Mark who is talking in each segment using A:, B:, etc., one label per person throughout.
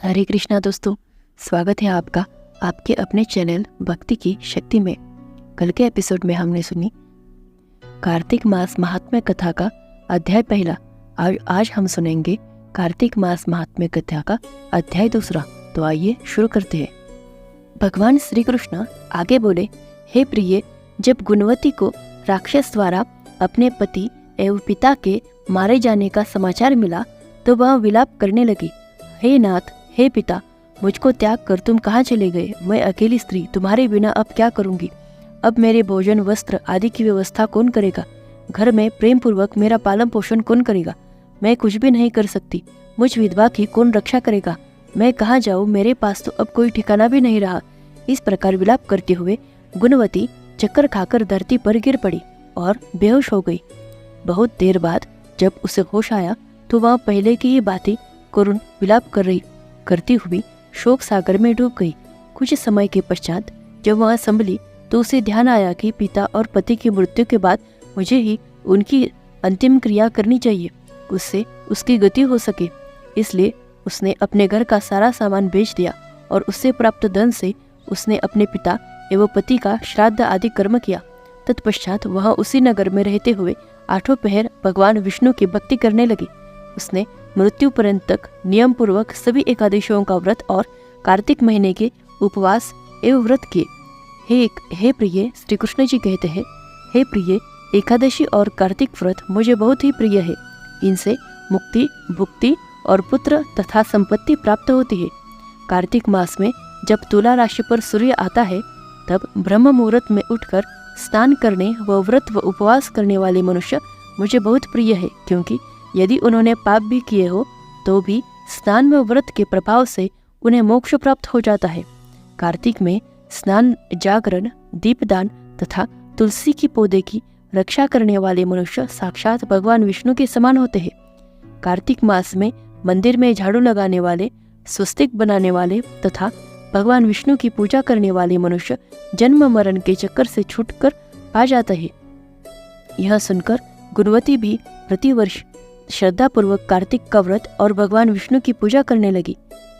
A: हरे कृष्णा दोस्तों, स्वागत है आपका आपके अपने चैनल भक्ति की शक्ति में। कल के एपिसोड में हमने सुनी कार्तिक मास महात्म्य कथा का अध्याय पहला। आज हम सुनेंगे कार्तिक मास महात्म्य कथा का अध्याय दूसरा। तो आइए शुरू करते हैं। भगवान श्री कृष्ण आगे बोले, हे प्रिय, जब गुणवती को राक्षस द्वारा अपने पति एवं पिता के मारे जाने का समाचार मिला तो वह विलाप करने लगी। हे नाथ, हे पिता, मुझको त्याग कर तुम कहाँ चले गए? मैं अकेली स्त्री तुम्हारे बिना अब क्या करूँगी? अब मेरे भोजन वस्त्र आदि की व्यवस्था कौन करेगा? घर में प्रेम पूर्वक मेरा पालन पोषण कौन करेगा? मैं कुछ भी नहीं कर सकती। मुझ विधवा की कौन रक्षा करेगा? मैं कहाँ जाऊँ? मेरे पास तो अब कोई ठिकाना भी नहीं रहा। इस प्रकार विलाप करते हुए गुणवती चक्कर खाकर धरती पर गिर पड़ी और बेहोश हो गई। बहुत देर बाद जब उसे होश आया तो वह पहले की ही बातें करुण विलाप करती हुई शोक सागर में डूब गई। कुछ समय के पश्चात जब वह संभली तो उसे ध्यान आया कि पिता और पति की मृत्यु के बाद मुझे ही उनकी अंतिम क्रिया करनी चाहिए, उससे उसकी गति हो सके। इसलिए उसने अपने घर का सारा सामान बेच दिया और उससे प्राप्त धन से उसने अपने पिता एवं पति का श्राद्ध आदि कर्म किया। तत्पश्चात वह उसी नगर में रहते हुए 8 पहर भगवान विष्णु की भक्ति करने लगी। उसने मृत्यु पर्यंत तक नियम पूर्वक सभी एकादशियों का व्रत और कार्तिक महीने के उपवास एवं व्रत किए। हे प्रिय, श्री कृष्ण जी कहते हैं, हे प्रिय, एकादशी और कार्तिक व्रत मुझे बहुत ही प्रिय है। इनसे मुक्ति, भुक्ति और पुत्र तथा संपत्ति प्राप्त होती है। कार्तिक मास में जब तुला राशि पर सूर्य आता है तब ब्रह्म मुहूर्त में उठकर स्नान करने व व्रत व उपवास करने वाले मनुष्य मुझे बहुत प्रिय है, क्योंकि यदि उन्होंने पाप भी किए हो तो भी स्नान व व्रत के प्रभाव से उन्हें मोक्ष प्राप्त हो जाता है। कार्तिक में स्नान, जागरण, दीपदान तथा तुलसी की पौधे की रक्षा करने वाले मनुष्य साक्षात भगवान विष्णु के समान होते हैं। कार्तिक मास में मंदिर में झाड़ू लगाने वाले, स्वस्तिक बनाने वाले तथा भगवान विष्णु की पूजा करने वाले मनुष्य जन्म मरण के चक्कर से छूटकर पा जाता है। यह सुनकर गुणवती भी प्रतिवर्ष श्रद्धा पूर्वक कार्तिक का व्रत और भगवान विष्णु की पूजा करने लगी।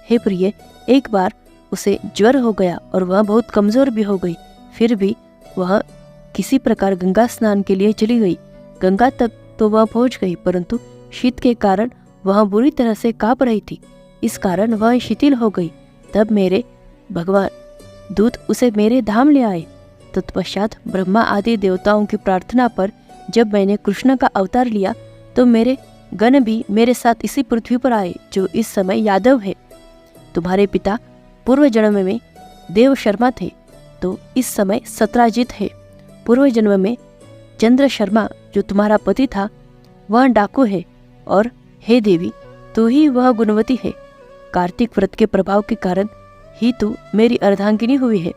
A: हे प्रिय, एक बार उसे ज्वर हो गया और वह बहुत कमजोर भी हो गई। फिर भी वह किसी प्रकार गंगा स्नान के लिए चली गई। गंगा तक तो वह पहुंच गई, परंतु शीत के कारण वह बुरी तरह से कांप रही थी। इस कारण वह शिथिल हो गई। तब मेरे भगवान दूत उसे मेरे धाम ले आए। तत्पश्चात ब्रह्मा आदि देवताओं की प्रार्थना पर जब मैंने कृष्ण का अवतार लिया तो मेरे गण भी मेरे साथ इसी पृथ्वी पर आए, जो इस समय यादव है। तुम्हारे पिता पूर्व जन्म में देव शर्मा थे तो इस समय सत्राजित है। पूर्व जन्म में चंद्र शर्मा जो तुम्हारा पति था वह डाकू है, और हे देवी, तू ही वह गुणवती है। कार्तिक व्रत के प्रभाव के कारण ही तू मेरी अर्धांगिनी हुई है।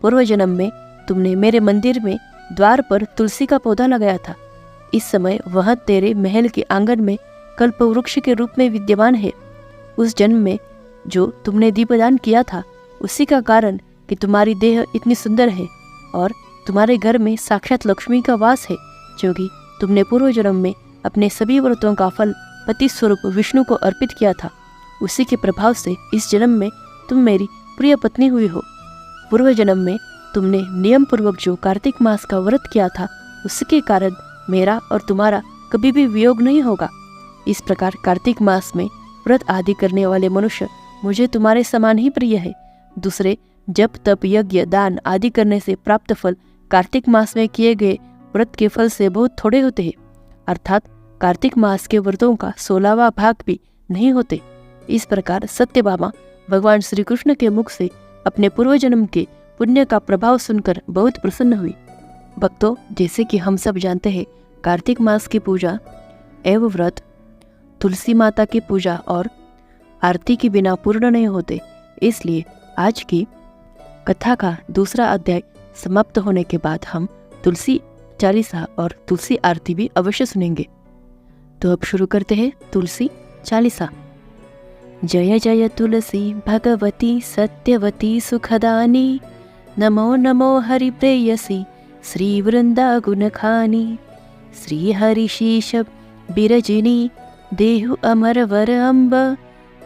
A: पूर्व जन्म में तुमने मेरे मंदिर में द्वार पर तुलसी का पौधा लगाया था। इस समय वह तेरे महल के आंगन में कल्प वृक्ष के रूप में विद्यमान है। उस जन्म में जो तुमने दीपदान किया था उसी का कारण कि तुम्हारी देह इतनी सुंदर है और तुम्हारे घर में साक्षात लक्ष्मी का वास है, क्योंकि तुमने पूर्व जन्म में अपने सभी व्रतों का फल पति स्वरूप विष्णु को अर्पित किया था। उसी के प्रभाव से इस जन्म में तुम मेरी प्रिय पत्नी हुई हो। पूर्व जन्म में तुमने नियम पूर्वक जो कार्तिक मास का व्रत किया था उसके कारण मेरा और तुम्हारा कभी भी वियोग नहीं होगा। इस प्रकार कार्तिक मास में व्रत आदि करने वाले मनुष्य मुझे तुम्हारे समान ही प्रिय है। दूसरे जप, तप, यज्ञ, दान आदि करने से प्राप्त फल कार्तिक मास में किए गए व्रत के फल से बहुत थोड़े होते हैं, अर्थात कार्तिक मास के व्रतों का 16वां भाग भी नहीं होते। इस प्रकार सत्यभामा भगवान श्री कृष्ण के मुख से अपने पूर्व जन्म के पुण्य का प्रभाव सुनकर बहुत प्रसन्न हुई। भक्तों, जैसे कि हम सब जानते हैं, कार्तिक मास की पूजा एवं व्रत तुलसी माता की पूजा और आरती के बिना पूर्ण नहीं होते। इसलिए आज की कथा का दूसरा अध्याय समाप्त होने के बाद हम तुलसी चालीसा और तुलसी आरती भी अवश्य सुनेंगे। तो अब शुरू करते हैं तुलसी चालीसा। जय जय तुलसी भगवती सत्यवती सुखदानी, नमो नमो हरिप्रेयसी श्री वृंदा गुणखानी। श्री हरिशीष बिरजिनी देहु अमर वर अम्ब,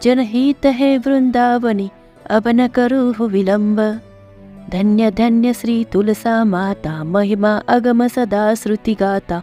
A: जनहित है वृंदावनी, अब न करो विलंब। धन्य धन्य श्री तुलसा माता, महिमा अगम सदा श्रुति गाता।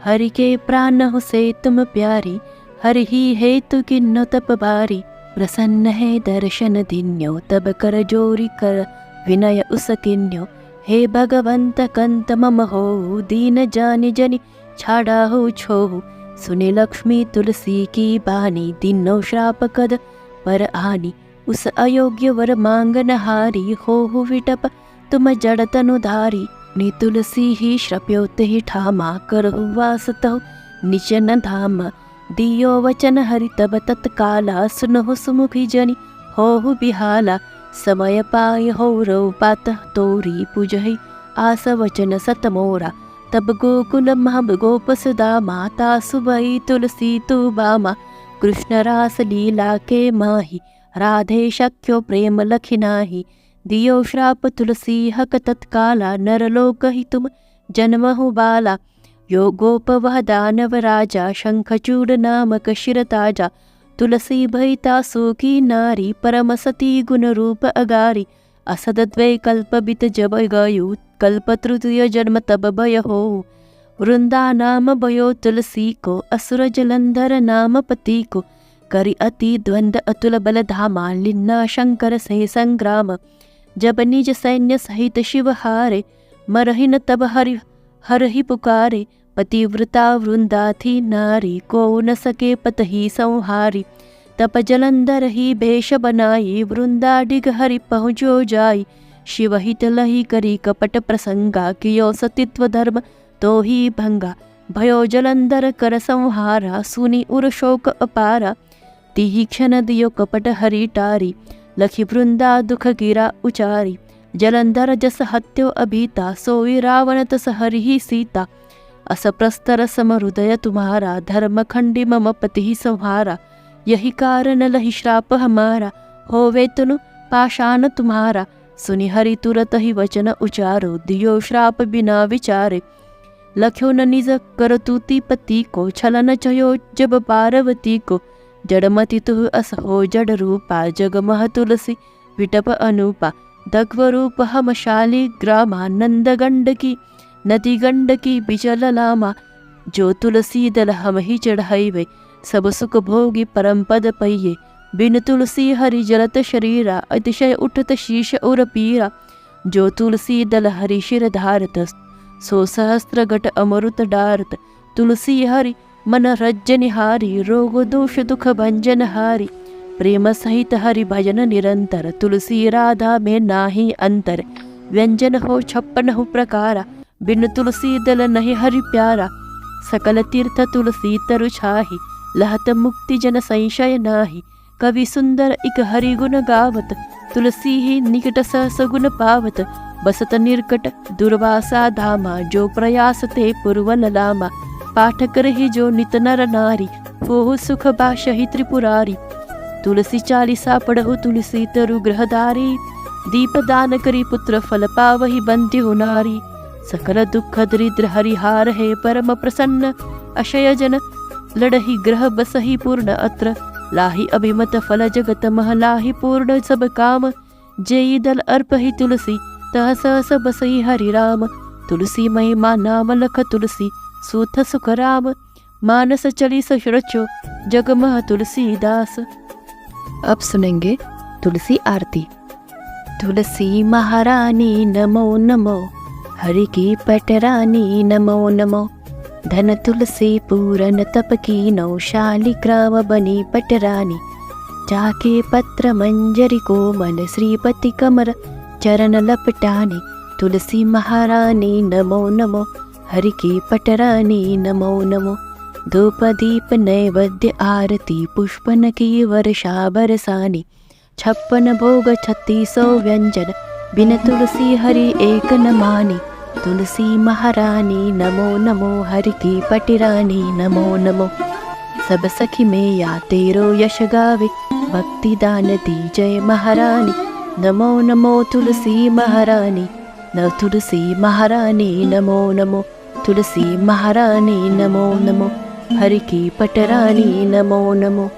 A: हरि के प्राण हो से तुम प्यारी, हरि ही हेतु किन्नो तप भारी। प्रसन्न है दर्शन दिन्यो, तब कर जोरी कर विनय उस किन्यो। हे भगवंत कंत मम हो, दीन जानि जनि छाड़ा हो छोहु। सुने लक्ष्मी तुलसी की बानी, दिनो श्राप कद पर आनी। उस अयोग्य वर मांगन हारी, हो विटप तुम जड़ तनुधारी। नि तुलसी ही श्रप्योत ही ठामा, करहु वासतहु निच न धाम। दियो वचन हरि तब तत्काला, सुनहु सुमुखी जनि होहु बिहाला। समय पाय हो रो पात तोरी, पूजहि आस वचन सत मोरा। तब गोकुल महब गोप सुदा, माता सुबई तुलसी तू बामा। कृष्ण रास लीला के माही, राधे शक्यो प्रेम लखि नाही। दियो श्राप तुलसी हक तत्काला, नरलोक ही तुम जन्महु बाला। यो गोप वह दानव राजा, शंखचूड़ नामक शिर ताजा। तुलसी भयिता सूखी नारी, परम सती गुण रूप अगारी। असदद्वै कल्प बित जब गयु, कल्प तृतीय जन्म तब भय हो। वृंदा नाम भयो तुलसी को, असुर जलंधर नाम पति को। करि अति द्वंद अतुल बल धामा, लिन्ना शंकर से संग्राम। जब निज सैन्य सहित शिव हारे, मरहिन तब हर ही पुकारे। पतिव्रता वृंदा थी नारी, को न सके पत ही संहारी। तप जलंधर ही भेष बनाई, वृंदा डिग हरि पहुँचो जाई। शिव हित लही करी कपट प्रसंगा, कियो सतित्व धर्म तो ही भंगा। भयो जलंधर कर संहारा, सुनी उर शोक अपारा। तिहि क्षण दियो कपट हरि टारी, लखी वृंदा दुख गिरा उचारी। जलंधर जस हत्यो अभीता, सोई रावण तस हरि ही सीता। अस प्रस्तर सम हृदय तुम्हारा, धर्म खंडी मम पति ही संहारा। यही कारण लही श्राप हमारा, होवे तुनु पाषाण तुम्हारा। सुनि हरि तुरत ही वचन उचारो, दियो श्राप बिना विचारे। लख्यो न निज करतूति पति को, छलन चयो जब पार्वती को। जड़मति तुह अस हो जड़ रूपा, जगमह तुलसी विटप अनूपा। दग्व रूप हम शाली ग्रामा, नंद गंडकी नदी गंडकी बिचल लामा। जो तुलसी दल हम ही चढ़ाइवे, सब सुख भोगी परम पद पइये। बिन तुलसी हरि जलत शरीरा, अतिशय उठत शीश उर पीरा। जो तुलसी दल हरि शिर धारत, सो सहस्त्र गट अमृत डारत। तुलसी हरि मन रज्ज निहारी, रोग दोष दुख भंजन हारी। प्रेम सहित हरि भजन निरंतर, तुलसी राधा में नाही अंतर। व्यंजन हो 56 प्रकारा, बिन तुलसी दल नहीं हरि प्यारा। सकल तीर्थ तुलसी तरु छाही, लहत मुक्ति जन संशय नाही। कवि सुंदर इक हरि गुण गावत, तुलसी ही निकट सहस गुण पावत। बसत निर्कट दुर्वासा धामा, जो प्रयास ते पुरवन लामा। पाठ करहि जो नित नर नारी, होहु सुख बाशहि त्रिपुरारी। तुलसी चालीसा पढ़हु तुलसी तरु ग्रहधारी। दीप दान करी पुत्र फल पावहि बंध्यो नारी। सकल दुख दरिद्र हरिहार है, परम प्रसन्न अशय जन। लड़हि ग्रह बसहि पूर्ण अत्र, लाहि अभिमत फल जगत मह। लाहि पूर्ण सब काम, जेई दल अर्पहि तुलसी। तह सहस बसहि हरि राम। तुलसी महिमा नाम लख तुलसी, सूथ सुख राम। मानस चली सचरचो, जगमह तुलसीदास। अब सुनेंगे तुलसी आरती। तुलसी महारानी नमो नमो, हरि की पटरानी नमो नमो। धन तुलसी पूरन तप कीनो, शालिग्राम बनी पटरानी। जाके पत्र मंजरी कोमल, श्रीपति कमर चरण लपटानी। तुलसी महारानी नमो नमो, हरि की पटरानी नमो नमो। धूप दीप नैवेद्य आरती, पुष्पन की वर्षा बरसानी। 56 भोग 3600 व्यंजन, बिन तुलसी हरि एक न मानी। तुलसी महारानी नमो नमो, हरि की पटरानी नमो नमो। सब सखी में या तेरो यश गावे, भक्ति दान दी जय महारानी। नमो नमो तुलसी महारानी, न तुलसी महारानी नमो नमो। तुलसी महारानी नमो नमो, हरि की पटरानी नमो नमो।